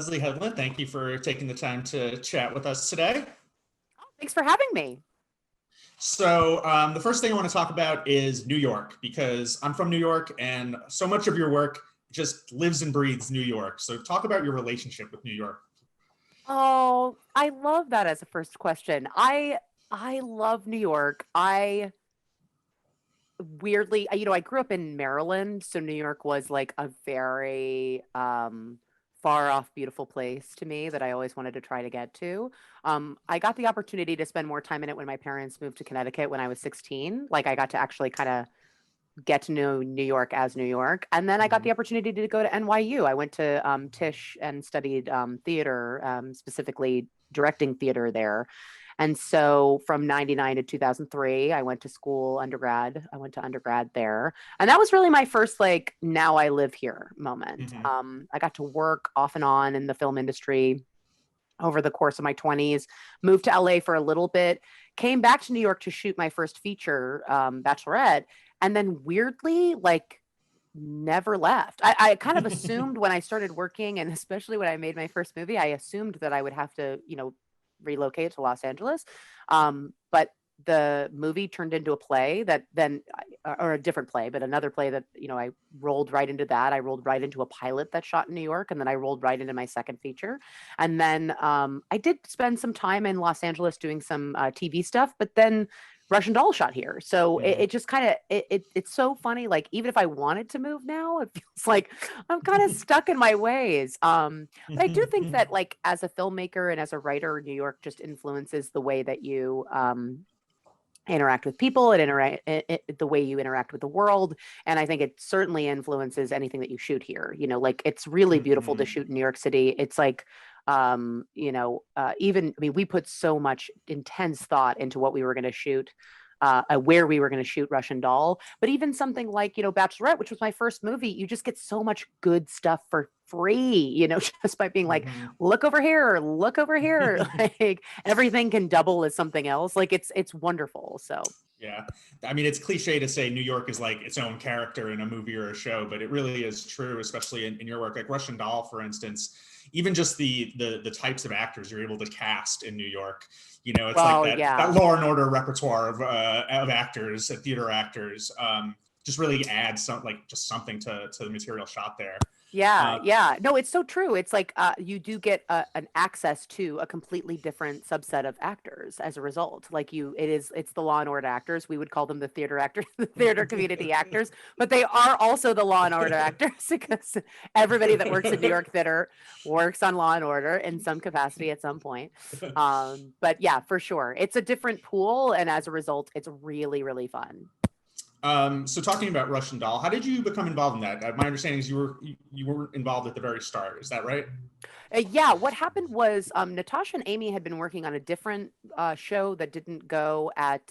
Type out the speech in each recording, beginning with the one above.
Leslie Headland. Thank you for taking the time to chat with us today. Thanks for having me. So, the first thing I want to talk about is New York, because I'm from New York and so much of your work just lives and breathes New York. So, talk about your relationship with New York. Oh, I love that as a first question. I love New York. I weirdly, I grew up in Maryland, so New York was like a very far off beautiful place to me that I always wanted to try to get to. I got the opportunity to spend more time in it when my parents moved to Connecticut when I was 16. Like I got to actually kind of get to know New York as New York. And then I got Mhm. the opportunity to go to NYU. I went to Tisch and studied theater, specifically directing theater there. And so from 99 to 2003, I went to school undergrad. I went to undergrad there. And that was really my first, like, now I live here moment. Mhm. I got to work off and on in the film industry over the course of my 20s, moved to LA for a little bit, came back to New York to shoot my first feature, Bachelorette, and then weirdly, like, never left. I kind of assumed when I started working, and especially when I made my first movie, I assumed that I would have to, relocate to Los Angeles. But the movie turned into a play that then, or a different play, but another play that, I rolled right into that. I rolled right into a pilot that shot in New York, and then I rolled right into my second feature. And then I did spend some time in Los Angeles doing some TV stuff, but then Russian Doll shot here. So it just kind of it's so funny. Like even if I wanted to move now, it feels like I'm kind of stuck in my ways. But I do think that like as a filmmaker and as a writer, New York just influences the way that you interact with people and the way you interact with the world. And I think it certainly influences anything that you shoot here. Like it's really beautiful to Mhm. shoot in New York City. It's like even, I mean, we put so much intense thought into what we were going to shoot, where we were going to shoot Russian Doll. But even something like, Bachelorette, which was my first movie, you just get so much good stuff for free, just by being like, Mhm. look over here. Like everything can double as something else. Like it's wonderful. So Yeah. I mean, it's cliche to say New York is like its own character in a movie or a show, but it really is true, especially in your work. Like Russian Doll, for instance, even just the types of actors you're able to cast in New York. It's like well, that yeah. Law and Order repertoire of actors, theater actors, just really adds just something to the material shot there. Yeah, Uh, yeah. No, it's so true. It's like you do get an access to a completely different subset of actors as a result. Like it's the Law and Order actors. We would call them the theater actors, the theater community actors, but they are also the Law and Order actors because everybody that works in New York theater works on Law and Order in some capacity at some point. But yeah, for sure, it's a different pool, and as a result, it's really, really fun. so talking about Russian Doll, how did you become involved in that? My understanding is you were involved at the very start. Is that right? Yeah, what happened was Natasha and Amy had been working on a different show that didn't go at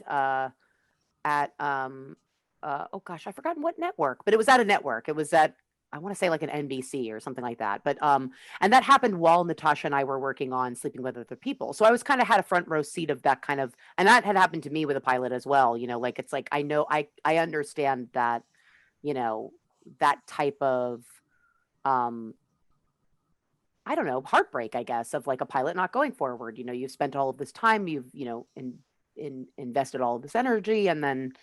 oh gosh, I've forgotten what network, but it was at a network. It was at, I want to say, like an NBC or something like that. But and that happened while Natasha and I were working on Sleeping with Other People. So I was kind of had a front row seat of that kind of, and that had happened to me with a pilot as well. Like it's like I understand that, you know, that type of um I don't know, heartbreak, I guess, of like a pilot not going forward. You've spent all of this time, you've, invested all of this energy, and then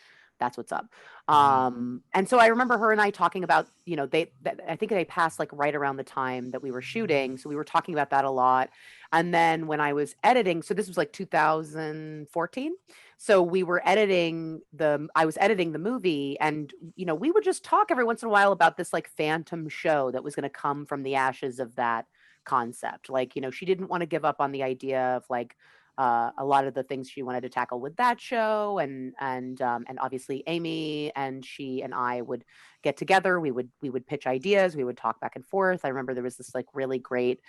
that's what's up. Mhm. And so I remember her and I talking about, I think they passed like right around the time that we were shooting. So we were talking about that a lot. And then when I was editing, so this was like 2014. So I was editing the movie, and, we would just talk every once in a while about this like phantom show that was going to come from the ashes of that concept. Like, she didn't want to give up on the idea of like a lot of the things she wanted to tackle with that show, and obviously Amy and she and I would get together. We would pitch ideas. We would talk back and forth. I remember there was this like really great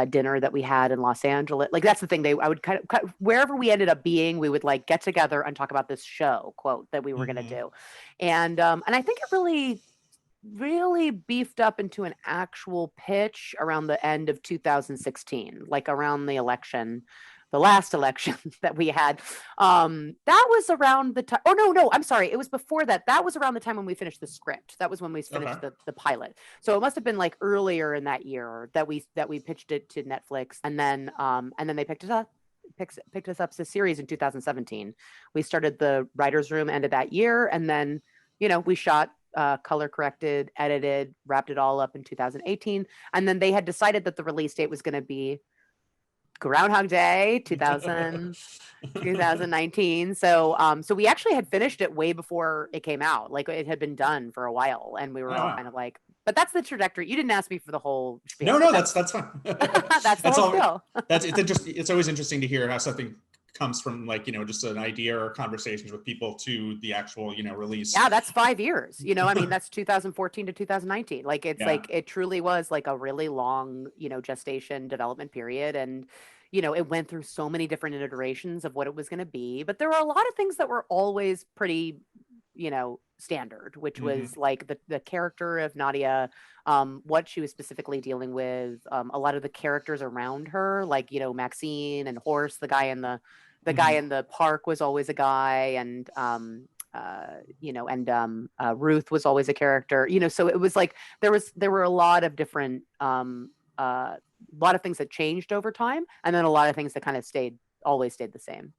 dinner that we had in Los Angeles. Like that's the thing. I would wherever we ended up being, we would like get together and talk about this show quote that we were going to Mhm. do, and I think it really beefed up into an actual pitch around the end of 2016, like around the election. the last election that we had. That was around the time. Oh no, I'm sorry. It was before that. That was around the time when we finished the script. That was when we finished Okay. the pilot. So it must have been like earlier in that year that we pitched it to Netflix, and then they picked us up as a series in 2017. We started the writers' room end of that year, and then we shot, color corrected, edited, wrapped it all up in 2018, and then they had decided that the release date was going to be Groundhog Day 2019. So we actually had finished it way before it came out. Like, it had been done for a while, and we were Oh, all wow. kind of like, but that's the trajectory. You didn't ask me for the whole spiel. No, that's fine. That's the That's whole all. spiel. It's always interesting to hear how something comes from, like, just an idea or conversations with people to the actual, release. Yeah, that's 5 years. I mean, that's 2014 to 2019. Like, it's Yeah. like, it truly was like a really long, gestation development period. And, it went through so many different iterations of what it was going to be. But there were a lot of things that were always pretty, standard, which was like the character of Nadia, what she was specifically dealing with, a lot of the characters around her, like, Maxine and Horse, the guy in the park was always a guy, and Ruth was always a character, so it was like there were a lot of different lot of things that changed over time, and then a lot of things that kind of always stayed the same.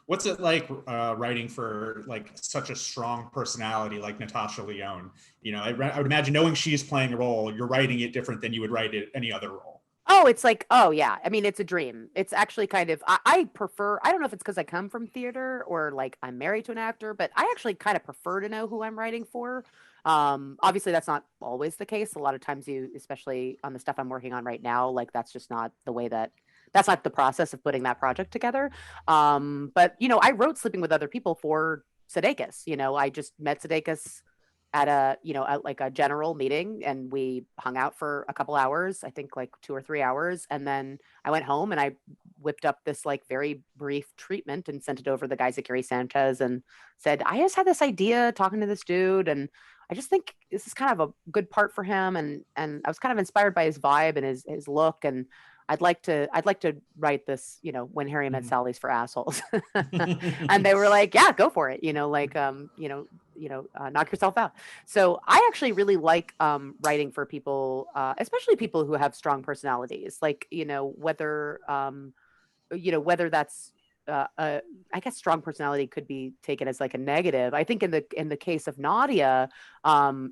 What's it like writing for like such a strong personality like Natasha Lyonne? I would imagine, knowing she's playing a role, you're writing it different than you would write it any other role. Oh, it's like, oh yeah. I mean, it's a dream. It's actually kind of, I prefer, I don't know if it's because I come from theater or like I'm married to an actor, but I actually kind of prefer to know who I'm writing for. Obviously that's not always the case. A lot of times especially on the stuff I'm working on right now, like that's just not the way that's not the process of putting that project together. But I wrote Sleeping with Other People for Sudeikis. I just met Sudeikis at like a general meeting, and we hung out for a couple hours, I think like 2 or 3 hours. And then I went home and I whipped up this like very brief treatment and sent it over to the guys at Gary Sanchez and said, I just had this idea talking to this dude, and I just think this is kind of a good part for him. And I was kind of inspired by his vibe and his look. And I'd like to write this, When Harry Met Sally's for assholes. And they were like, yeah, go for it. Knock yourself out. So I actually really like writing for people, especially people who have strong personalities, like, whether that's, I guess strong personality could be taken as like a negative. I think in the case of Nadia,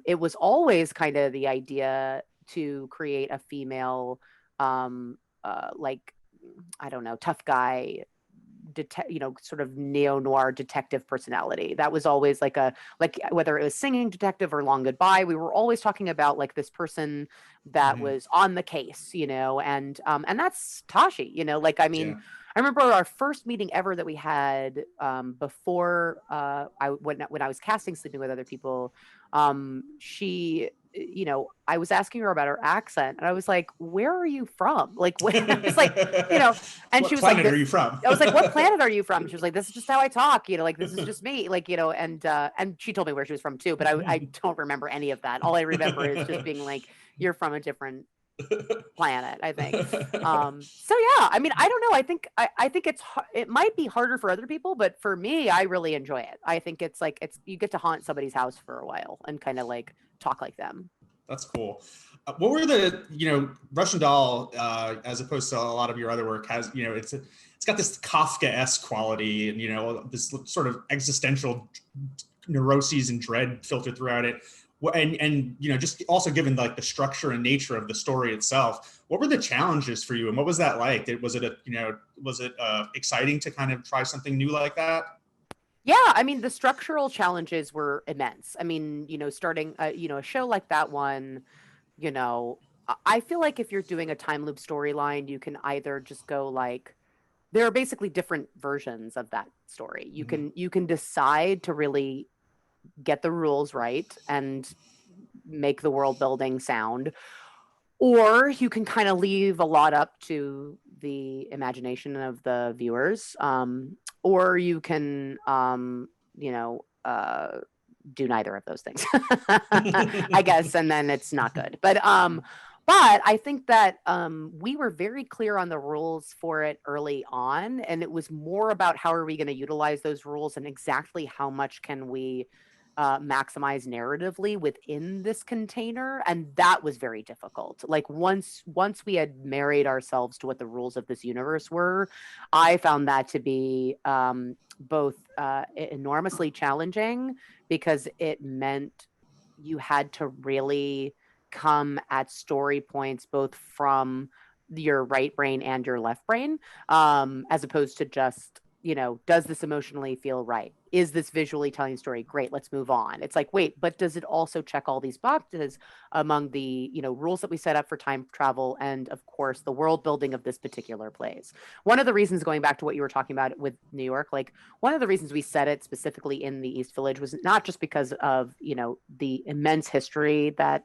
it was always kind of the idea to create a female, like, I don't know, tough guy, sort of neo-noir detective personality. That was always like whether it was Singing Detective or Long Goodbye, we were always talking about like this person that was on the case, and that's Tashi, like, I mean, I remember our first meeting ever that we had, before when I was casting Sleeping with Other People. She, I was asking her about her accent, and I was like, "Where are you from?" Like, it's like, and she was like, "What planet are you from?" I was like, "What planet are you from?" She was like, "This is just how I talk, like this is just me, like, and she told me where she was from too, but I don't remember any of that. All I remember is just being like, "You're from a different planet," I think. So yeah, I mean, I don't know. I think it might be harder for other people, but for me, I really enjoy it. I think it's like, you get to haunt somebody's house for a while and kind of like talk like them. That's cool. What were the, Russian Doll, as opposed to a lot of your other work, has, it's got this Kafka-esque quality, and, this sort of existential neuroses and dread filtered throughout it. And just also given like the structure and nature of the story itself, what were the challenges for you, and what was that like? Was it exciting to kind of try something new like that? Yeah, I mean, the structural challenges were immense. I mean, starting a show like that one, I feel like if you're doing a time loop storyline, you can either just go like, there are basically different versions of that story. You can decide to really get the rules right and make the world building sound, or you can kind of leave a lot up to the imagination of the viewers, or you can do neither of those things. I guess, and then it's not good. But But I think that we were very clear on the rules for it early on, and it was more about how are we going to utilize those rules and exactly how much can we maximize narratively within this container, and that was very difficult. Like once we had married ourselves to what the rules of this universe were, I found that to be both enormously challenging because it meant you had to really come at story points both from your right brain and your left brain, as opposed to just, does this emotionally feel right? Is this visually telling a story? Great, let's move on. It's like, wait, but does it also check all these boxes among the, rules that we set up for time travel and, of course, the world building of this particular place? One of the reasons, going back to what you were talking about with New York, like one of the reasons we set it specifically in the East Village was not just because of, the immense history that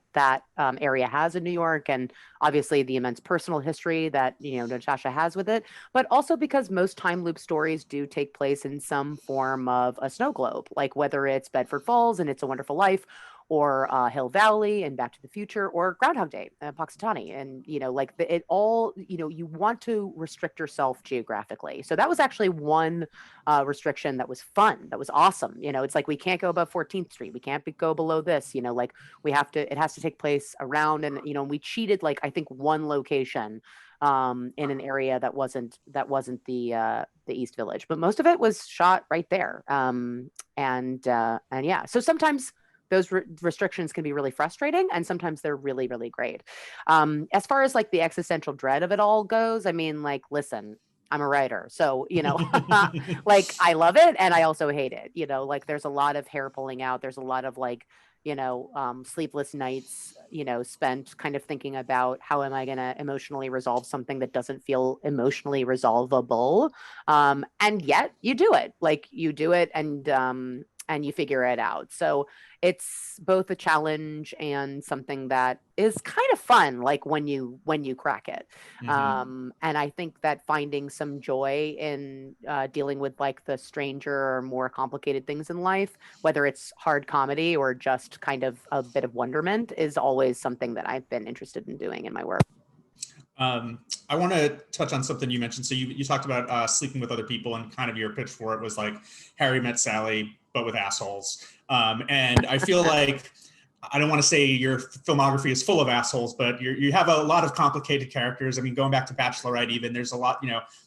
area has in New York, and obviously the immense personal history that, Natasha has with it, but also because most time loop stories do take place in some form of a snow globe, like whether it's Bedford Falls and It's a Wonderful Life, or Hill Valley and Back to the Future, or Groundhog Day, Puxatawny, and it all. You want to restrict yourself geographically. So that was actually one restriction that was fun, that was awesome. It's like we can't go above 14th Street, we can't go below this. Like we have to. It has to take place around, and we cheated like I think one location in an area that wasn't the East Village, but most of it was shot right there. And yeah, so sometimes those restrictions can be really frustrating, and sometimes they're really, really great. As far as like the existential dread of it all goes, I mean, like, listen, I'm a writer, so like I love it and I also hate it. Like there's a lot of hair pulling out. There's a lot of like sleepless nights, spent kind of thinking about how am I going to emotionally resolve something that doesn't feel emotionally resolvable. And yet you do it, like you do it, and you figure it out. So it's both a challenge and something that is kind of fun, like when you crack it. And I think that finding some joy in dealing with like the stranger or more complicated things in life, whether it's hard comedy or just kind of a bit of wonderment, is always something that I've been interested in doing in my work. I want to touch on something you mentioned. So you talked about sleeping with other people, and kind of your pitch for it was like Harry Met Sally, but with assholes. And I feel like, I don't want to say your filmography is full of assholes, but you have a lot of complicated characters. I mean, going back to Bachelorette, even there's a lot,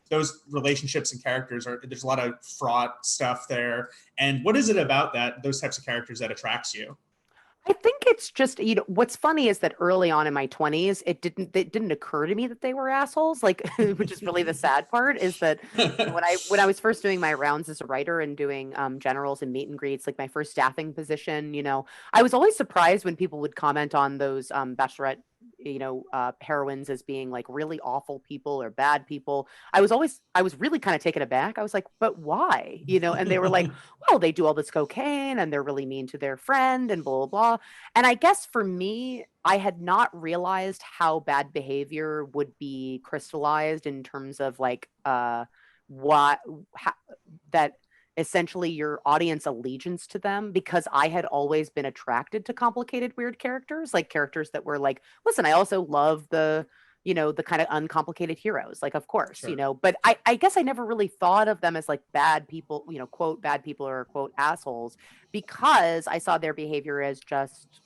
those relationships and characters there's a lot of fraught stuff there. And what is it about those types of characters that attracts you? I think it's just, what's funny is that early on in my 20s, it didn't occur to me that they were assholes, like, which is really the sad part, is that when I was first doing my rounds as a writer and doing generals and meet and greets, like my first staffing position, I was always surprised when people would comment on those Bachelorette heroines as being like really awful people or bad people. I was really kind of taken aback. I was like, but why? And they were like, well, they do all this cocaine and they're really mean to their friend and blah, blah, blah. And I guess for me, I had not realized how bad behavior would be crystallized in terms of like what how, that essentially your audience allegiance to them, because I had always been attracted to complicated, weird characters, like characters that were like, listen, I also love the kind of uncomplicated heroes, like, of course, Sure. but I guess I never really thought of them as like bad people, quote, bad people or quote, assholes, because I saw their behavior as just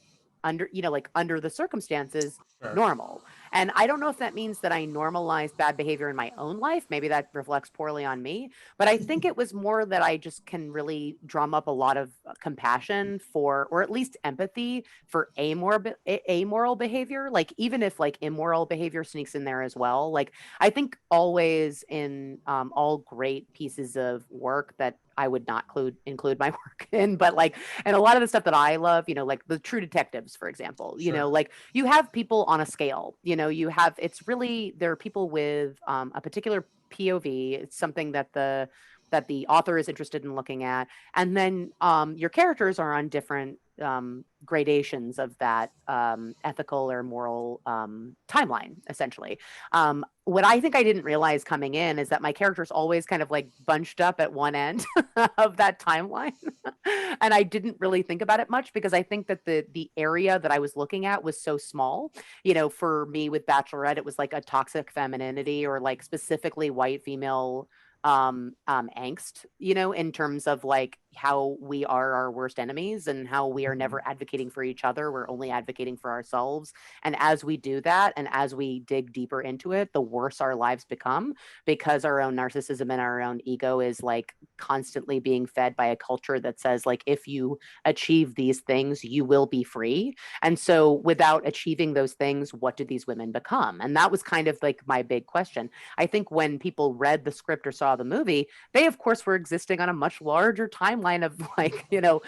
like under the circumstances, Sure. normal. And I don't know if that means that I normalize bad behavior in my own life. Maybe that reflects poorly on me, but I think it was more that I just can really drum up a lot of compassion for, or at least empathy for amoral behavior. Like even if like immoral behavior sneaks in there as well. Like I think always in all great pieces of work that I would not include my work in, but like, and a lot of the stuff that I love, like the True Detectives, for example, Sure. like you have people on a scale, it's really, there are people with a particular POV. It's something that the author is interested in looking at, and then your characters are on different gradations of that ethical or moral timeline, essentially. What I think I didn't realize coming in is that my character's always kind of like bunched up at one end of that timeline. And I didn't really think about it much because I think that the area that I was looking at was so small. You know, for me with Bachelorette, it was like a toxic femininity or like specifically white female angst, you know, in terms of like how we are our worst enemies and how we are Mhm. never advocating for each other. We're only advocating for ourselves. And as we do that and as we dig deeper into it, the worse our lives become because our own narcissism and our own ego is like constantly being fed by a culture that says like if you achieve these things, you will be free. And so without achieving those things, what do these women become? And that was kind of like my big question. I think when people read the script or saw the movie, they of course were existing on a much larger timeline of like, you know,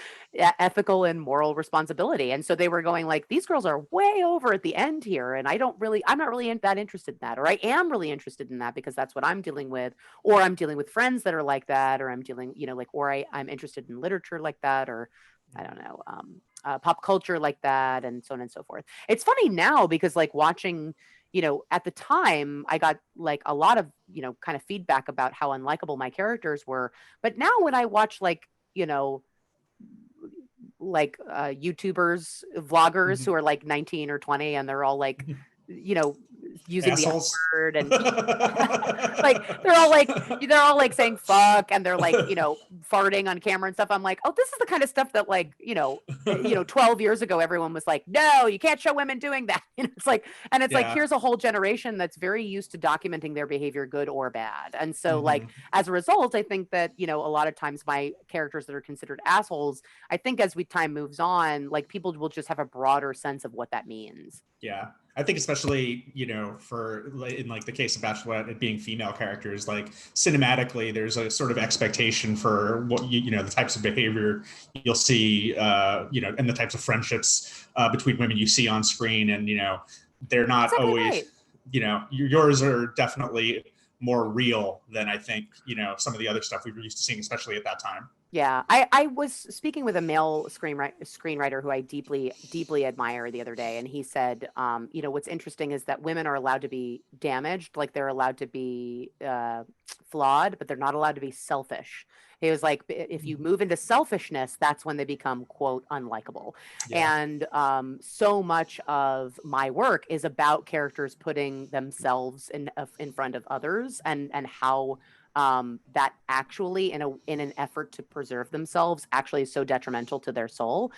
ethical and moral responsibility. And so they were going like, these girls are way over at the end here. And I'm not really that interested in that. Or I am really interested in that because that's what I'm dealing with. Or I'm dealing with friends that are like that. Or I'm dealing, you know, like, or I'm interested in literature like that. Or I don't know, pop culture like that, and so on and so forth. It's funny now because like watching, you know, at the time I got like a lot of, you know, kind of feedback about how unlikable my characters were. But now when I watch like, you know, like YouTubers, vloggers who Mhm. are like 19 or 20 and they're all like, you know, using the F Assholes. word and like they're all like saying fuck and they're like, you know, farting on camera and stuff. I'm like, oh, this is the kind of stuff that like, you know, 12 years ago everyone was like, no, you can't show women doing that. You know, it's like, and it's like Yeah. here's a whole generation that's very used to documenting their behavior, good or bad. And so like Mhm. as a result, I think that, you know, a lot of times my characters that are considered assholes, I think as we time moves on, like people will just have a broader sense of what that means. Yeah. I think especially, you know, for in like the case of Bachelorette, it being female characters, like cinematically, there's a sort of expectation for what you know the types of behavior you'll see, you know, and the types of friendships between women you see on screen, and you know, they're That's not exactly always, right. you know, yours are definitely more real than I think you know some of the other stuff we were used to seeing, especially at that time. Yeah, I was speaking with a male screenwriter who I deeply admire the other day, and he said, you know, what's interesting is that women are allowed to be damaged, like they're allowed to be flawed, but they're not allowed to be selfish. He was like, if you move into selfishness, that's when they become quote unlikable. Yeah. And so much of my work is about characters putting themselves in front of others and how that actually in an effort to preserve themselves actually is so detrimental to their soul.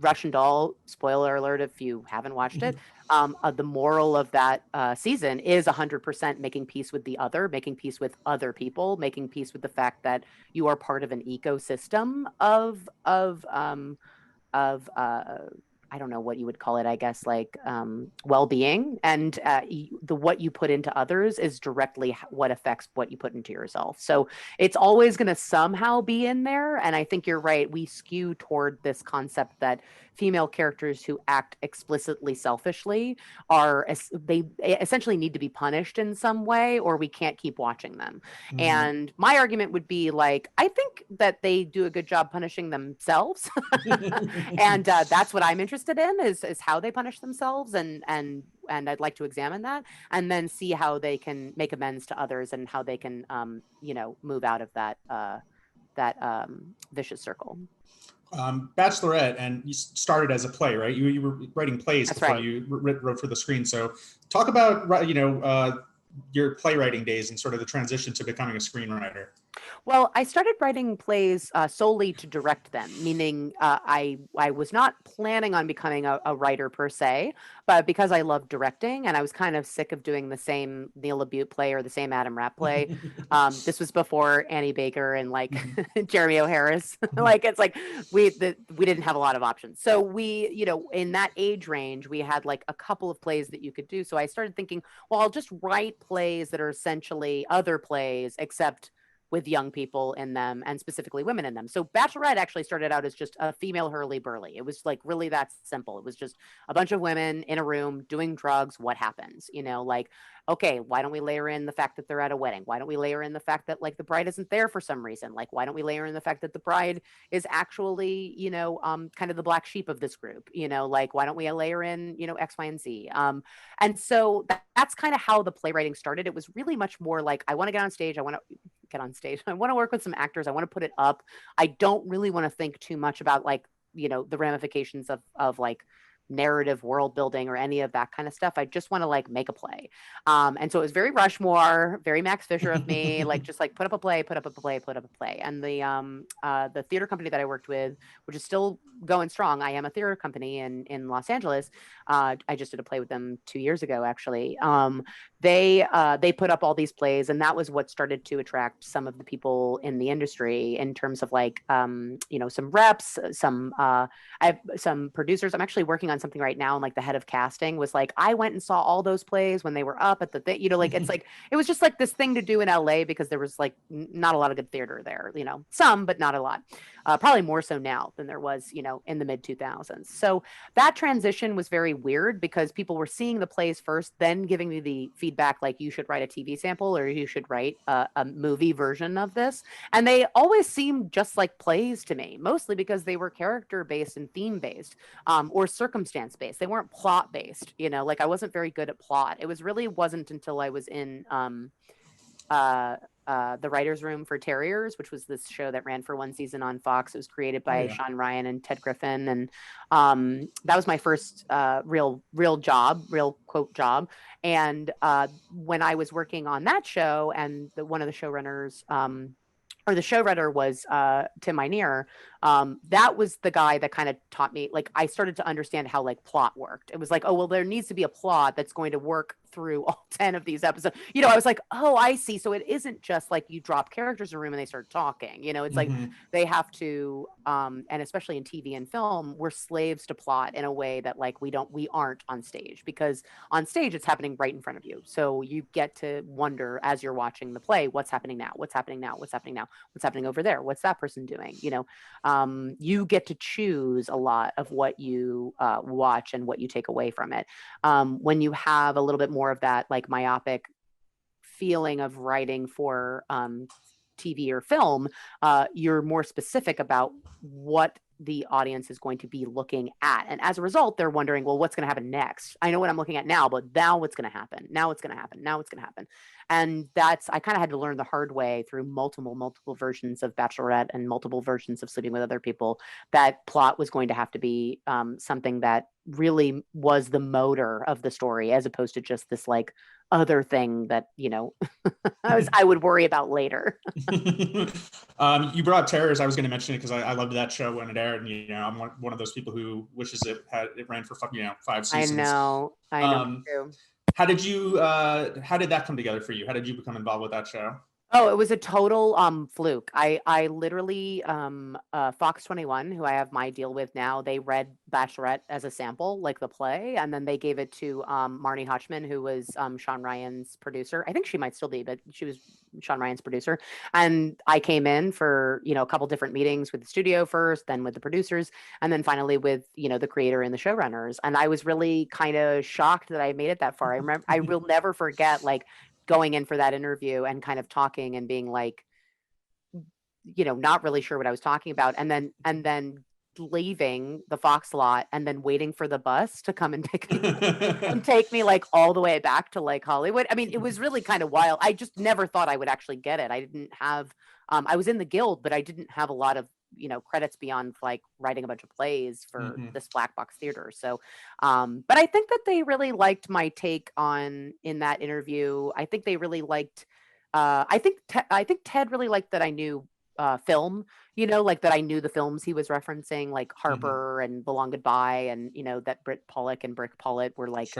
Russian Doll, spoiler alert if you haven't watched it, the moral of that season is 100% making peace with the other, making peace with other people, making peace with the fact that you are part of an ecosystem of I don't know what you would call it, I guess, like well-being, and the what you put into others is directly what affects what you put into yourself. So it's always going to somehow be in there, and I think you're right. We skew toward this concept that female characters who act explicitly selfishly they essentially need to be punished in some way, or we can't keep watching them. Mhm. And my argument would be like, I think that they do a good job punishing themselves. And that's what I'm interested in is how they punish themselves, and I'd like to examine that and then see how they can make amends to others and how they can you know, move out of that vicious circle. Bachelorette, and you started as a play, right? You were writing plays That's before right. you wrote for the screen. So talk about you know your playwriting days and sort of the transition to becoming a screenwriter. Well, I started writing plays solely to direct them, meaning I was not planning on becoming a writer per se, but because I love directing and I was kind of sick of doing the same Neil LaBute play or the same Adam Rapp play. This was before Annie Baker and like Jeremy O'Harris. Like it's like we didn't have a lot of options, so we, you know, in that age range we had like a couple of plays that you could do. So I started thinking, well, I'll just write plays that are essentially other plays except with young people in them and specifically women in them. So Bachelorette actually started out as just a female Hurley Burley. It was like really that simple. It was just a bunch of women in a room doing drugs. What happens? You know, like, okay, why don't we layer in the fact that they're at a wedding? Why don't we layer in the fact that like the bride isn't there for some reason? Like, why don't we layer in the fact that the bride is actually, kind of the black sheep of this group? You know, like, why don't we layer in, X, Y, and Z? And so that's kind of how the playwriting started. It was really much more like, I want to get on stage. I want to get on stage. I want to work with some actors. I want to put it up. I don't really want to think too much about like, the ramifications of like narrative world building or any of that kind of stuff. I just want to like make a play. And so it was very Rushmore, very Max Fisher of me, like just like put up a play, put up a play, put up a play. And the theater company that I worked with, which is still going strong, I Am a Theater Company in Los Angeles. I just did a play with them 2 years ago, actually. They put up all these plays, and that was what started to attract some of the people in the industry in terms of like, some reps, I have some producers. I'm actually working on something right now, and like the head of casting was like, I went and saw all those plays when they were up at the like it's like it was just like this thing to do in LA because there was like not a lot of good theater there, some, but not a lot. Probably more so now than there was, in the mid 2000s. So that transition was very weird because people were seeing the plays first, then giving me the feedback like you should write a TV sample or you should write a movie version of this. And they always seemed just like plays to me, mostly because they were character based and theme based, or circumstance based. They weren't plot based, like I wasn't very good at plot. It wasn't until I was in the writer's room for Terriers, which was this show that ran for one season on Fox. It was created by Sean Ryan and Ted Griffin. And that was my first real job, real quote job. And when I was working on that show and one of the showrunners, or the showrunner was Tim Minear. That was the guy that kind of taught me, like I started to understand how like plot worked. It was like, oh, well, there needs to be a plot that's going to work through all 10 of these episodes. I was like, oh, I see. So it isn't just like you drop characters in a room and they start talking, it's like they have to, and especially in TV and film, we're slaves to plot in a way that like we aren't on stage, because on stage it's happening right in front of you. So you get to wonder as you're watching the play, what's happening now? What's happening now? What's happening now? What's happening over there? What's that person doing? You get to choose a lot of what you watch and what you take away from it. When you have a little bit more of that like myopic feeling of writing for TV or film, you're more specific about what the audience is going to be looking at. And as a result, they're wondering, well, what's going to happen next? I know what I'm looking at now, but now what's going to happen? Now what's going to happen? Now what's going to happen? And I kind of had to learn the hard way through multiple versions of Bachelorette and multiple versions of Sleeping with Other People, that plot was going to have to be something that really was the motor of the story, as opposed to just this like other thing that, I would worry about later. You brought up Terrors. I was going to mention it because I loved that show when it aired, and I'm one of those people who wishes it ran for 5 seasons. I know too. How did that come together for you? How did you become involved with that show? Oh, it was a total fluke. I literally Fox 21, who I have my deal with now, they read Bachelorette as a sample, like the play, and then they gave it to Marnie Hotchman, who was Sean Ryan's producer. I think she might still be, but she was Sean Ryan's producer. And I came in for, a couple different meetings with the studio first, then with the producers, and then finally with, the creator and the showrunners. And I was really kind of shocked that I made it that far. I will never forget like going in for that interview and kind of talking and being like, not really sure what I was talking about. And then leaving the Fox lot and then waiting for the bus to come and take me like all the way back to like Hollywood. I mean, it was really kind of wild. I just never thought I would actually get it. I didn't have, I was in the guild, but I didn't have a lot of, credits beyond like writing a bunch of plays for this black box theater. So, but I think that they really liked my take in that interview. I think they really liked, I think Ted really liked that I knew film, like that I knew the films he was referencing, like Harper and The Long Goodbye, and that Britt Pollock and Brick Pollitt were like,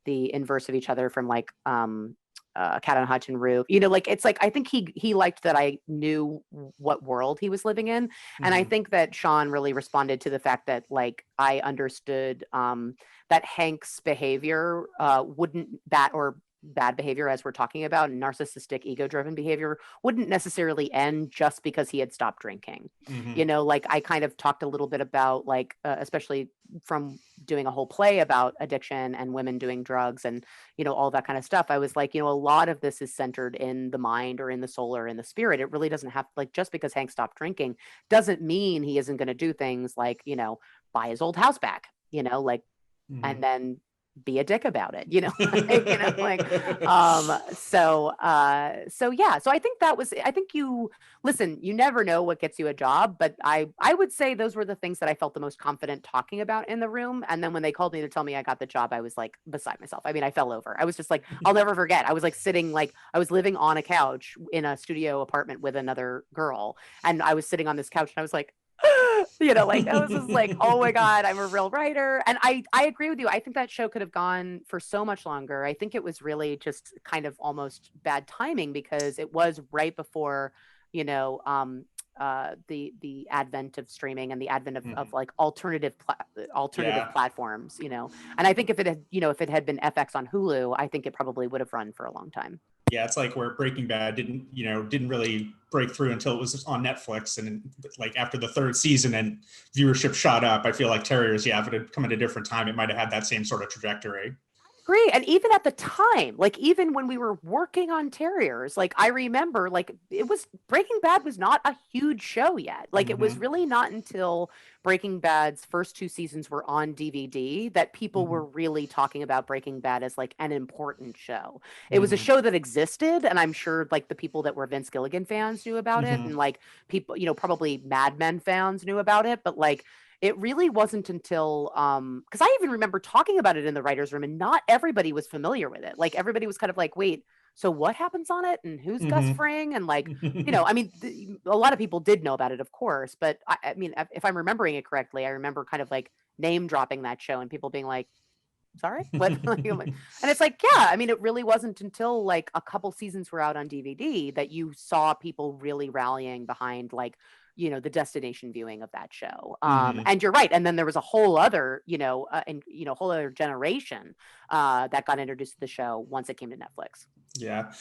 the inverse of each other from like Cat on Hutch and Roof, like it's like I think he liked that I knew what world he was living in, and I think that Sean really responded to the fact that like I understood that Hank's behavior wouldn't, that or bad behavior, as we're talking about, narcissistic, ego-driven behavior, wouldn't necessarily end just because he had stopped drinking. Hmm. Like I kind of talked a little bit about like, especially from doing a whole play about addiction and women doing drugs and, all that kind of stuff. I was like, a lot of this is centered in the mind or in the soul or in the spirit. It really doesn't have, like, just because Hank stopped drinking doesn't mean he isn't going to do things like, buy his old house back, like, and Hmm. then be a dick about it, like, like, so yeah, so I think I think listen, you never know what gets you a job, but I would say those were the things that I felt the most confident talking about in the room. And then when they called me to tell me I got the job, I was like beside myself. I mean, I fell over. I was just like, I'll never forget. I was like sitting, like I was living on a couch in a studio apartment with another girl, and I was sitting on this couch and I was like, like I was just like, oh my God, I'm a real writer. And I agree with you. I think that show could have gone for so much longer. I think it was really just kind of almost bad timing because it was right before, the advent of streaming and the advent of Hmm. like alternative Yeah. platforms, and I think if it had been FX on Hulu, I think it probably would have run for a long time. Yeah, it's like where Breaking Bad didn't really break through until it was on Netflix, and like after the third season and viewership shot up. I feel like Terriers, yeah, if it had come at a different time, it might have had that same sort of trajectory. Agree. And even at the time, like even when we were working on Terriers, like I remember like it was Breaking Bad was not a huge show yet. Like it was Hmm. really not until Breaking Bad's first two seasons were on DVD that people were Hmm. really talking about Breaking Bad as like an important show. It was a Hmm. show that existed, and I'm sure like the people that were Vince Gilligan fans knew about it, and Hmm. like people, probably Mad Men fans knew about it, but like it really wasn't until because I even remember talking about it in the writers' room, and not everybody was familiar with it. Like everybody was kind of like, "Wait, so what happens on it, and who's Gus Hmm. Fring?" And like, I mean, a lot of people did know about it, of course, but I mean, if I'm remembering it correctly, I remember kind of like name dropping that show and people being like, "Sorry, what?" And it's like, yeah, I mean, it really wasn't until like a couple seasons were out on DVD that you saw people really rallying behind like, the destination viewing of that show. Hmm. And you're right. And then there was a whole other, and whole other generation that got introduced to the show once it came to Netflix. Yeah.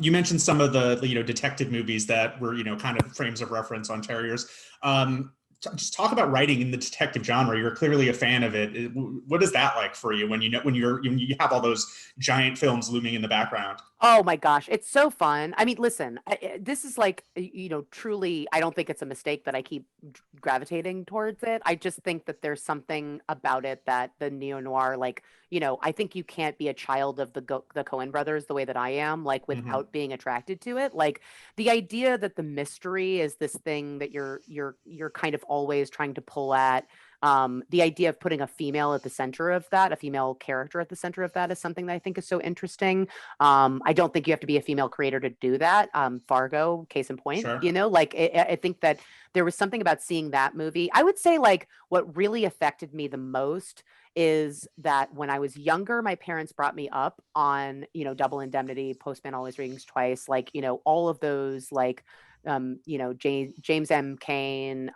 You mentioned some of the detective movies that were kind of frames of reference on Terriers. Just talk about writing in the detective genre. You're clearly a fan of it. What is that like for you when you have all those giant films looming in the background? Oh my gosh, it's so fun. I mean, listen, this is like, truly, I don't think it's a mistake that I keep gravitating towards it. I just think that there's something about it that the neo noir, like, I think you can't be a child of the Coen brothers the way that I am, like, Hmm. without being attracted to it. Like, the idea that the mystery is this thing that you're kind of always trying to pull at. The idea of putting a female at the center of that, a female character at the center of that, is something that I think is so interesting. I don't think you have to be a female creator to do that. Fargo, case in point, Sure. like I think that there was something about seeing that movie. I would say like what really affected me the most is that when I was younger, my parents brought me up on, Double Indemnity, Postman Always Rings Twice, like, all of those, like, James M. Cain,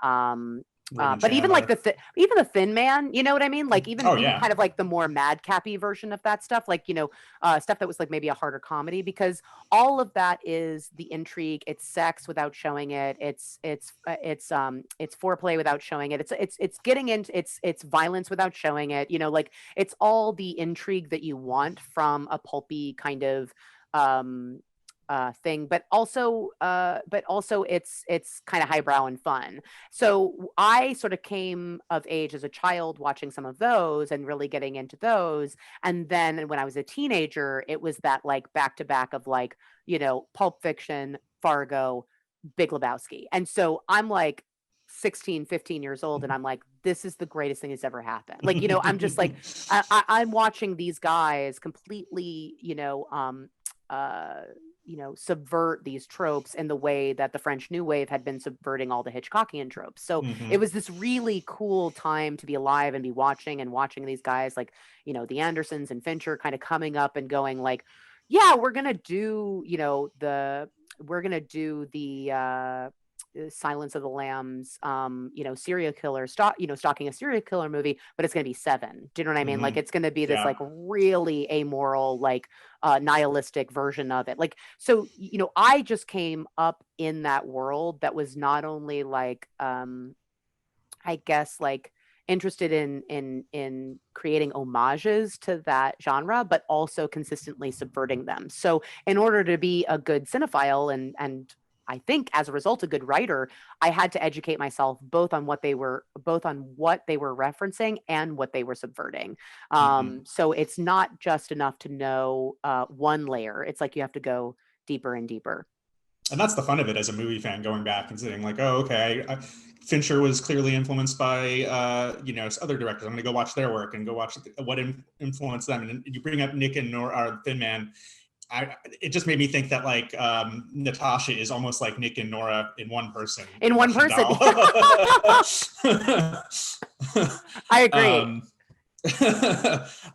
Raymond but even like Chandler. even the Thin Man, you know what I mean? Like Oh even yeah. kind of like the more madcappy version of that stuff, like stuff that was like maybe a harder comedy, because all of that is the intrigue. It's sex without showing it. It's foreplay without showing it. It's getting into it's violence without showing it. Like it's all the intrigue that you want from a pulpy kind of um thing, but also it's kind of highbrow and fun. So I sort of came of age as a child watching some of those and really getting into those. And then when I was a teenager, it was that like back to back of like, Pulp Fiction, Fargo, Big Lebowski. And so I'm like 16, 15 years old, and I'm like, this is the greatest thing that's ever happened. Like, I'm just like, I'm watching these guys completely, uh, subvert these tropes in the way that the French New Wave had been subverting all the Hitchcockian tropes. So it Hmm. was this really cool time to be alive and be watching these guys like, the Andersons and Fincher kind of coming up and going like, yeah, we're gonna do, we're gonna do Silence of the Lambs, serial killer stalking a serial killer movie, but it's going to be Seven. Do you know what I mean? Like Hmm. it's going to be this Yeah. like really amoral, like nihilistic version of it. Like, so, I just came up in that world that was not only like, I guess like interested in creating homages to that genre, but also consistently subverting them. So in order to be a good cinephile and I think as a result a good writer, I had to educate myself both on what they were referencing and what they were subverting. Hmm. So it's not just enough to know one layer. It's like you have to go deeper and deeper. And that's the fun of it as a movie fan, going back and saying like, oh, okay, Fincher was clearly influenced by other directors. I'm going to go watch their work and go watch what influenced them. And you bring up Nick and Nora, Thin Man. It just made me think that like Natasha is almost like Nick and Nora in one person In in one Russian person. Doll. I agree.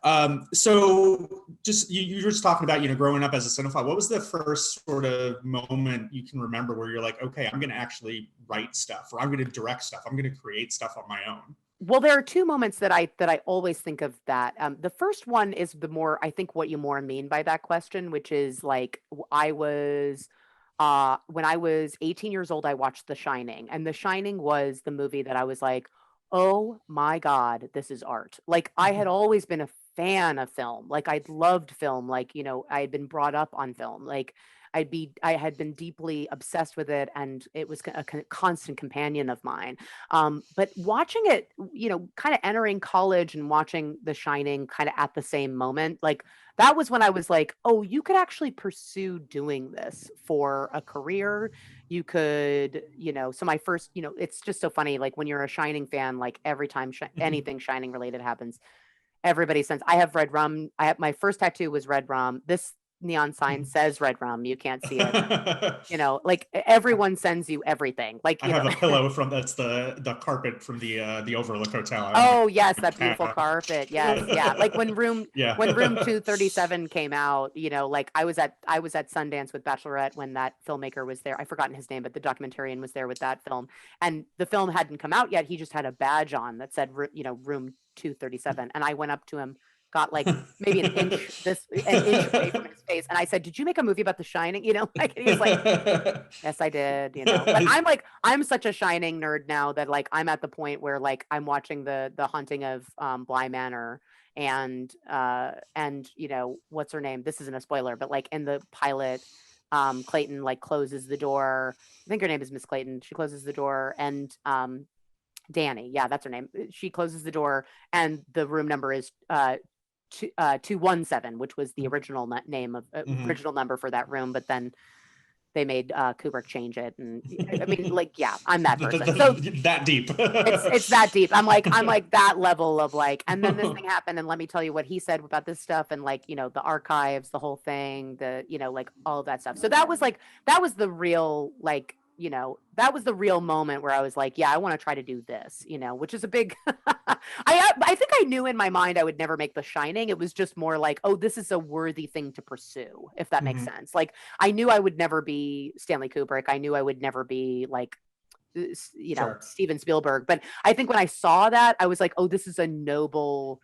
um, so just you were just talking about growing up as a cinephile. What was the first sort of moment you can remember where you're like, okay, I'm going to actually write stuff, or I'm going to direct stuff, I'm going to create stuff on my own? Well, there are two moments that I always think of that. The first one is the more I think what you more mean by that question, which is like I was when I was 18 years old, I watched The Shining, and The Shining was the movie that I was like, oh my God, this is art. Like I had always been a fan of film. Like I'd loved film. Like, I had been brought up on film. Like I had been deeply obsessed with it, and it was a constant companion of mine. But watching it, kind of entering college and watching The Shining kind of at the same moment, like that was when I was like, oh, you could actually pursue doing this for a career. You could, so my first, it's just so funny. Like when you're a Shining fan, like every time anything Shining related happens, everybody sends. I have red rum. I have my first tattoo was red rum. This neon sign says red rum. You can't see it. Like everyone sends you everything. Like, I have a pillow from that's the carpet from the Overlook Hotel. I have oh yes, that a beautiful carpet. Yes, yeah. Like when room yeah. 237 came out, like I was at Sundance with Bachelorette when that filmmaker was there. I've forgotten his name, but the documentarian was there with that film. And the film hadn't come out yet. He just had a badge on that said room 237. And I went up to him, got like maybe an inch away from his face, and I said, "Did you make a movie about The Shining?" Like, and he was like, yes, I did, But I'm such a Shining nerd now that like I'm at the point where like I'm watching the Haunting of Bly Manor, and what's her name? This isn't a spoiler, but like in the pilot, Clayton like closes the door. I think her name is Miss Clayton. She closes the door, and Danny, yeah, that's her name. She closes the door, and the room number is 217, which was the original name of Mhm. original number for that room, but then they made Kubrick change it, and I mean, like, yeah, I'm that person. So That deep. it's that deep. I'm like that level of like, and then this thing happened, and let me tell you what he said about this stuff, and like, the archives, the whole thing, like all of that stuff. So that was the real like, that was the real moment where I was like, yeah, I want to try to do this, which is a big. I think I knew in my mind I would never make The Shining. It was just more like, oh, this is a worthy thing to pursue, if that makes Mhm. sense. Like I knew I would never be Stanley Kubrick. I knew I would never be like Sure. Steven Spielberg. But I think when I saw that, I was like, oh, this is a noble,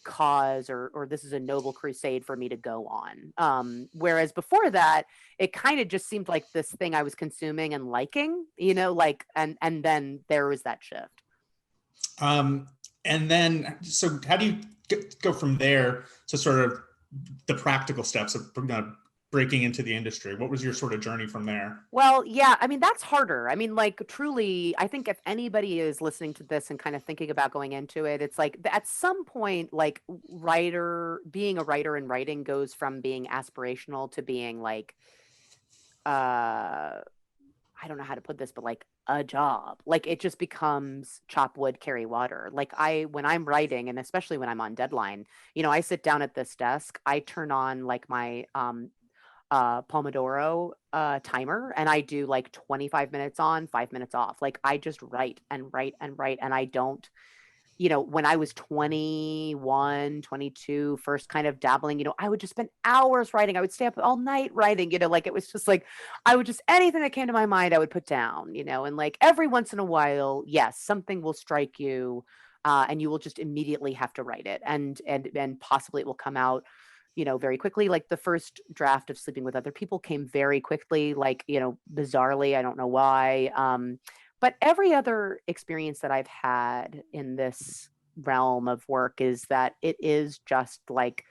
cause, or this is a noble crusade for me to go on. Whereas before that, it kind of just seemed like this thing I was consuming and liking, like, and then there was that shift. Um, and then, so how do you go from there to sort of the practical steps of breaking into the industry? What was your sort of journey from there? Well, yeah, I mean, that's harder. I mean, like, truly, I think if anybody is listening to this and kind of thinking about going into it, it's like at some point, like, being a writer and writing goes from being aspirational to being like, uh, I don't know how to put this, but like a job. Like, it just becomes chop wood, carry water. Like, when I'm writing, and especially when I'm on deadline, I sit down at this desk, I turn on like my, Pomodoro timer, and I do like 25 minutes on, 5 minutes off. Like I just write and write and write, and I don't when I was 21, 22, first kind of dabbling, I would just spend hours writing. I would stay up all night writing, like it was just like, I would just, anything that came to my mind, I would put down, and like every once in a while, yes, something will strike you. And you will just immediately have to write it, and possibly it will come out, very quickly. Like the first draft of Sleeping with Other People came very quickly, like, bizarrely, I don't know why. But every other experience that I've had in this realm of work is that it is just like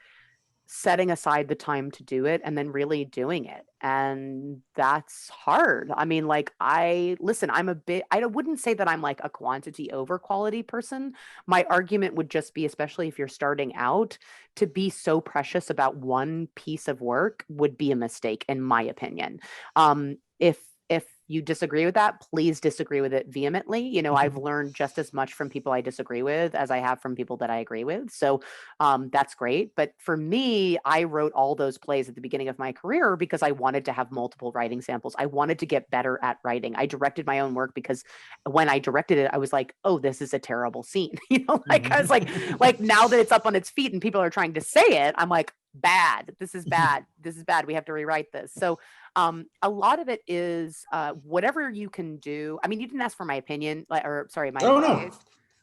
setting aside the time to do it and then really doing it. And that's hard. I mean, like, I wouldn't say that I'm like a quantity over quality person. My argument would just be, especially if you're starting out, to be so precious about one piece of work would be a mistake, in my opinion. If you disagree with that, please disagree with it vehemently. I've learned just as much from people I disagree with as I have from people that I agree with. So that's great. But for me, I wrote all those plays at the beginning of my career because I wanted to have multiple writing samples. I wanted to get better at writing. I directed my own work because when I directed it, I was like, oh, this is a terrible scene. Like I was like now that it's up on its feet and people are trying to say it, I'm like, bad. This is bad. This is bad. We have to rewrite this. So a lot of it is whatever you can do. I mean, you didn't ask for my opinion, or sorry, my Oh advice.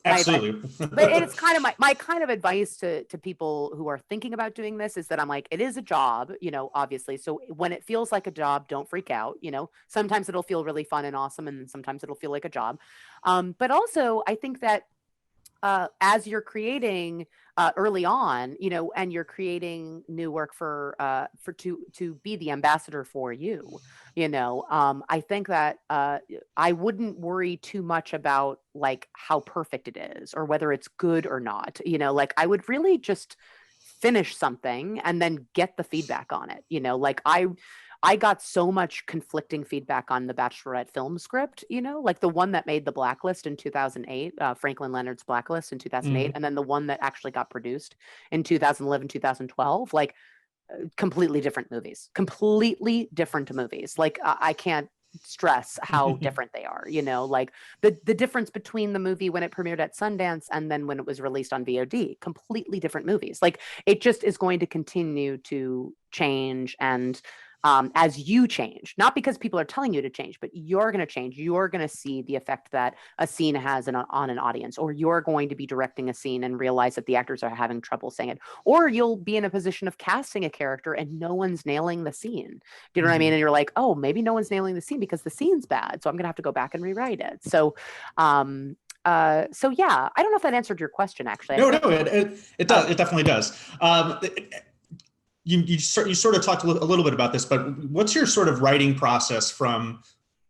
no, absolutely. But it's kind of my kind of advice to people who are thinking about doing this is that I'm like, it is a job, obviously. So when it feels like a job, don't freak out. Sometimes it'll feel really fun and awesome, and then sometimes it'll feel like a job. But also, I think that as you're creating early on, and you're creating new work to be the ambassador for you, I think that I wouldn't worry too much about like how perfect it is or whether it's good or not. Like I would really just finish something and then get the feedback on it. Like I got so much conflicting feedback on the Bachelorette film script, like the one that made the Blacklist in 2008, Franklin Leonard's Blacklist in 2008, and then the one that actually got produced in 2011, 2012, like completely different movies, Like I can't stress how different they are, like the difference between the movie when it premiered at Sundance and then when it was released on VOD, completely different movies. Like it just is going to continue to change, and as you change, not because people are telling you to change, but you're going to change. You're going to see the effect that a scene has on an audience, or you're going to be directing a scene and realize that the actors are having trouble saying it, or you'll be in a position of casting a character and no one's nailing the scene. Do you know what I mean? And you're like, oh, maybe no one's nailing the scene because the scene's bad, so I'm going to have to go back and rewrite it. So yeah, I don't know if that answered your question, actually. No, it does. It definitely does. You sort of talked a little bit about this, but what's your sort of writing process from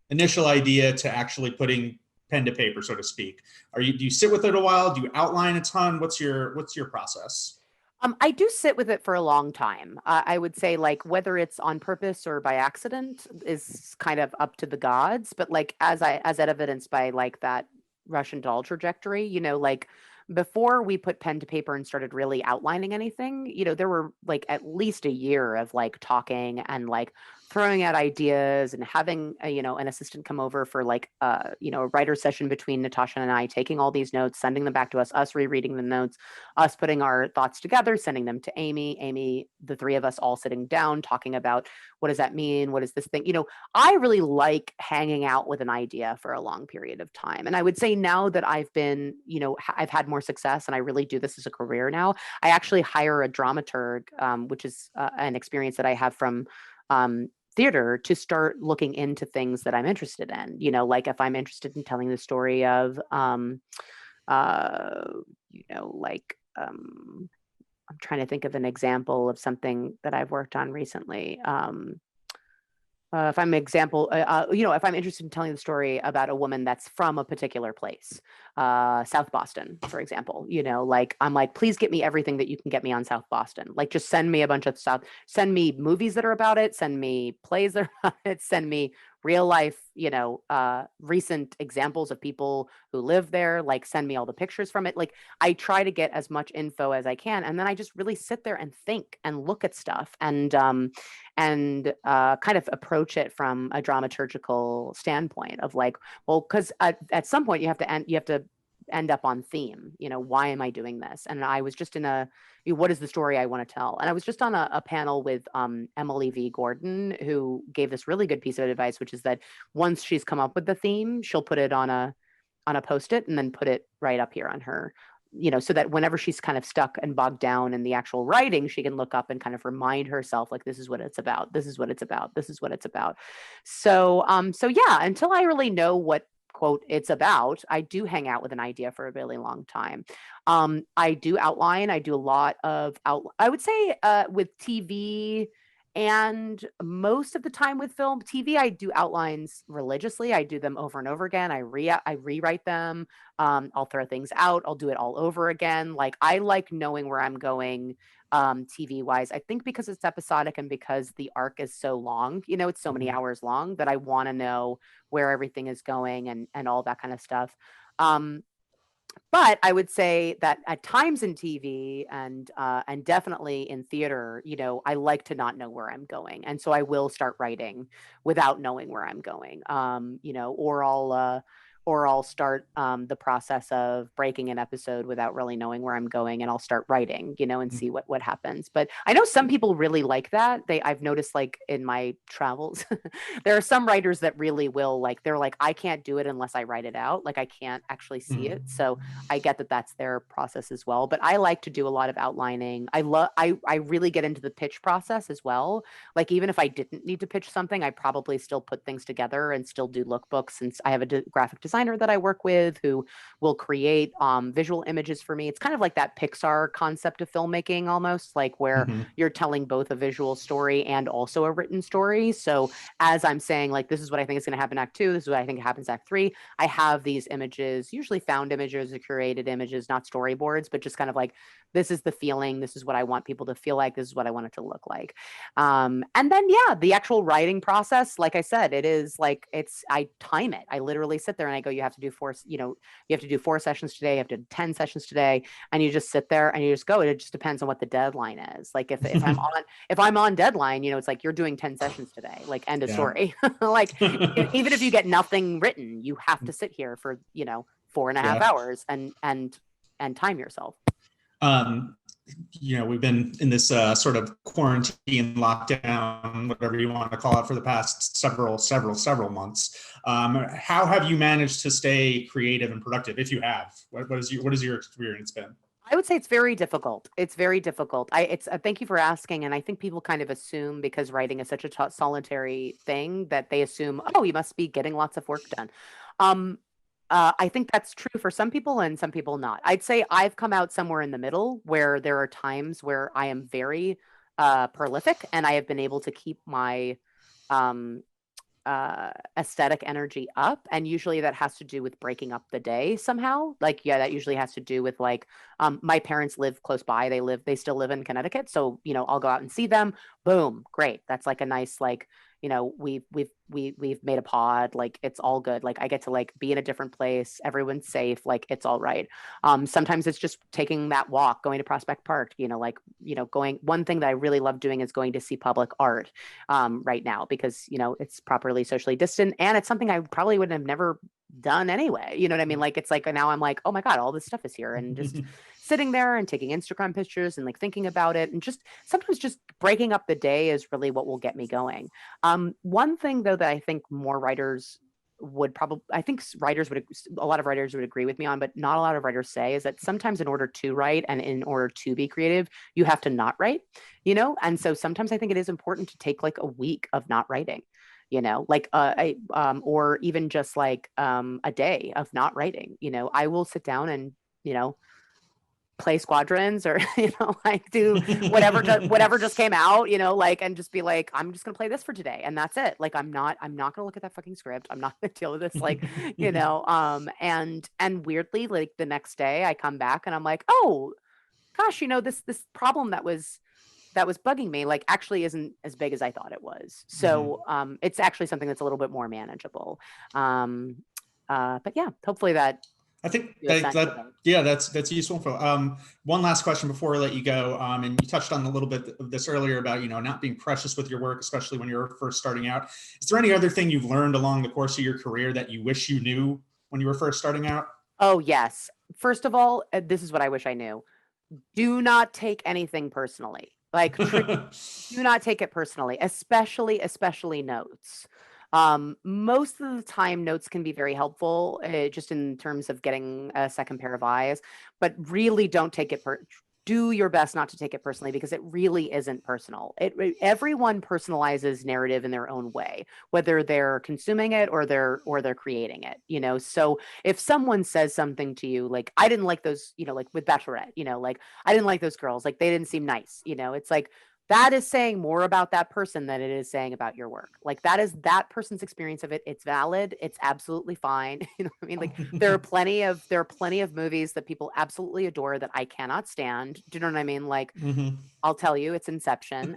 initial idea to actually putting pen to paper, so to speak? Do you sit with it a while? Do you outline a ton? What's your process? I do sit with it for a long time. I would say, like, whether it's on purpose or by accident is kind of up to the gods. But like, as evidenced by like that Russian doll trajectory, like before we put pen to paper and started really outlining anything, there were like at least a year of like talking and like throwing out ideas and having an assistant come over for like a writer session between Natasha and I, taking all these notes, sending them back to us rereading the notes, us putting our thoughts together, sending them to Amy, the three of us all sitting down, talking about what does that mean? What is this thing? I really like hanging out with an idea for a long period of time. And I would say now that I've been, I've had more success and I really do this as a career now, I actually hire a dramaturg, which is an experience that I have from theater, to start looking into things that I'm interested in. Like if I'm interested in telling the story of, I'm trying to think of an example of something that I've worked on recently. If I'm if I'm interested in telling the story about a woman that's from a particular place, South Boston, for example, like I'm like, please get me everything that you can get me on South Boston. Like, just send me a bunch of stuff. Send me movies that are about it. Send me plays that are about it. Send me real life, recent examples of people who live there. Like, send me all the pictures from it. Like, I try to get as much info as I can, and then I just really sit there and think and look at stuff and kind of approach it from a dramaturgical standpoint of like, well, because at some point you have to end up on theme. Why am I doing this? And I was just what is the story I want to tell? And I was just on a panel with Emily V. Gordon, who gave this really good piece of advice, which is that once she's come up with the theme, she'll put it on a Post-it and then put it right up here on her, so that whenever she's kind of stuck and bogged down in the actual writing, she can look up and kind of remind herself, like, this is what it's about. This is what it's about. This is what it's about. So yeah, until I really know what quote it's about, I do hang out with an idea for a really long time. I do outline. I do a lot of I would say with TV and most of the time with film. TV, I do outlines religiously. I do them over and over again. I rewrite them. I'll throw things out. I'll do it all over again. Like, I like knowing where I'm going TV wise. I think because it's episodic and because the arc is so long, it's so many hours long, that I want to know where everything is going and all that kind of stuff. But I would say that at times in TV and definitely in theater, I like to not know where I'm going, and so I will start writing without knowing where I'm going. Or I'll start the process of breaking an episode without really knowing where I'm going, and I'll start writing, and see what happens. But I know some people really like that. I've noticed, like, in my travels, there are some writers that really will, like, they're like, I can't do it unless I write it out. Like, I can't actually see it. So I get that that's their process as well. But I like to do a lot of outlining. I really get into the pitch process as well. Like, even if I didn't need to pitch something, I probably still put things together and still do lookbooks, since I have a graphic designer that I work with who will create visual images for me. It's kind of like that Pixar concept of filmmaking, almost, like, where you're telling both a visual story and also a written story. So as I'm saying, like, this is what I think is going to happen Act 2, this is what I think happens Act 3, I have these images, usually found images or curated images, not storyboards, but just kind of like, this is the feeling, this is what I want people to feel like, this is what I want it to look like. And then, yeah, the actual writing process, like I said, it is like, I time it. I literally sit there and I go, you have to do 4 sessions today, you have to do 10 sessions today, and you just sit there and you just go. It just depends on what the deadline is. Like, if I'm on deadline, it's like, you're doing 10 sessions today, like, end of story. Like, even if you get nothing written, you have to sit here for 4.5 hours and time yourself. We've been in this sort of quarantine, lockdown, whatever you want to call it, for the past several months. How have you managed to stay creative and productive, if you have? What has your experience been? I would say it's very difficult. It's very difficult. Thank you for asking. And I think people kind of assume, because writing is such a solitary thing, that they assume, oh, you must be getting lots of work done. I think that's true for some people and some people not. I'd say I've come out somewhere in the middle, where there are times where I am very prolific, and I have been able to keep my aesthetic energy up. And usually that has to do with breaking up the day somehow. Like, yeah, that usually has to do with, like, my parents live close by. They still live in Connecticut. So, I'll go out and see them. Boom. Great. That's like a nice, like, we've made a pod, like, it's all good. Like, I get to, like, be in a different place. Everyone's safe. Like, it's all right. Sometimes it's just taking that walk, going to Prospect Park, one thing that I really love doing is going to see public art right now, because, it's properly socially distant, and it's something I probably would have never done anyway. You know what I mean? Like, it's like, now I'm like, oh my God, all this stuff is here, and just sitting there and taking Instagram pictures and, like, thinking about it, and just sometimes just breaking up the day is really what will get me going. One thing, though, that I think more writers would probably, I think a lot of writers would agree with me on, but not a lot of writers say, is that sometimes in order to write and in order to be creative, you have to not write, and so sometimes I think it is important to take, like, a week of not writing, like, or even just, like, a day of not writing. I will sit down and, play Squadrons, or like, do whatever just came out, like, and just be like, I'm just gonna play this for today, and that's it. Like, I'm not gonna look at that fucking script. I'm not gonna deal with this, like, and weirdly, like, the next day I come back and I'm like, oh gosh, this problem that was bugging me, like, actually isn't as big as I thought it was. So it's actually something that's a little bit more manageable. But yeah, hopefully that. I think that's useful. One last question before I let you go. And you touched on a little bit of this earlier about, not being precious with your work, especially when you're first starting out. Is there any other thing you've learned along the course of your career that you wish you knew when you were first starting out? Oh, yes. First of all, this is what I wish I knew. Do not take anything personally. Like, do not take it personally, especially notes. Most of the time, notes can be very helpful, just in terms of getting a second pair of eyes, but really don't take it do your best not to take it personally because it really isn't personal. Everyone personalizes narrative in their own way, whether they're consuming it or they're creating it, you know. So if someone says something to you like, I didn't like those, you know, like with Bachelorette, you know, like I didn't like those girls, like they didn't seem nice, you know, it's like that is saying more about that person than it is saying about your work. Like that is that person's experience of it. It's valid. It's absolutely fine. You know what I mean? Like there are plenty of movies that people absolutely adore that I cannot stand. Do you know what I mean? Like Mhm. I'll tell you, it's Inception.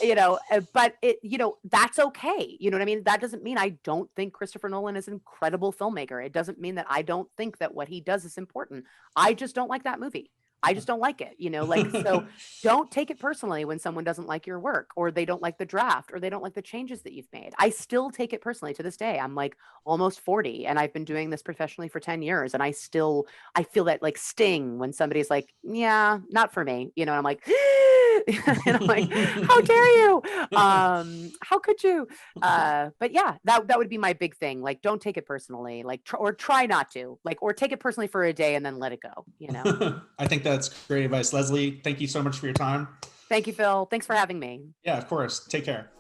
You know, but it, you know, that's okay. You know what I mean? That doesn't mean I don't think Christopher Nolan is an incredible filmmaker. It doesn't mean that I don't think that what he does is important. I just don't like that movie. I just don't like it, you know, like, so don't take it personally when someone doesn't like your work or they don't like the draft or they don't like the changes that you've made. I still take it personally to this day. I'm like almost 40 and I've been doing this professionally for 10 years and I feel that like sting when somebody's like, yeah, not for me, you know, and I'm like, and I'm like, how dare you? How could you? But yeah, that would be my big thing. Like, don't take it personally, like, or try not to, like, or take it personally for a day and then let it go, you know? I think that's great advice. Leslie, thank you so much for your time. Thank you, Phil. Thanks for having me. Yeah, of course. Take care.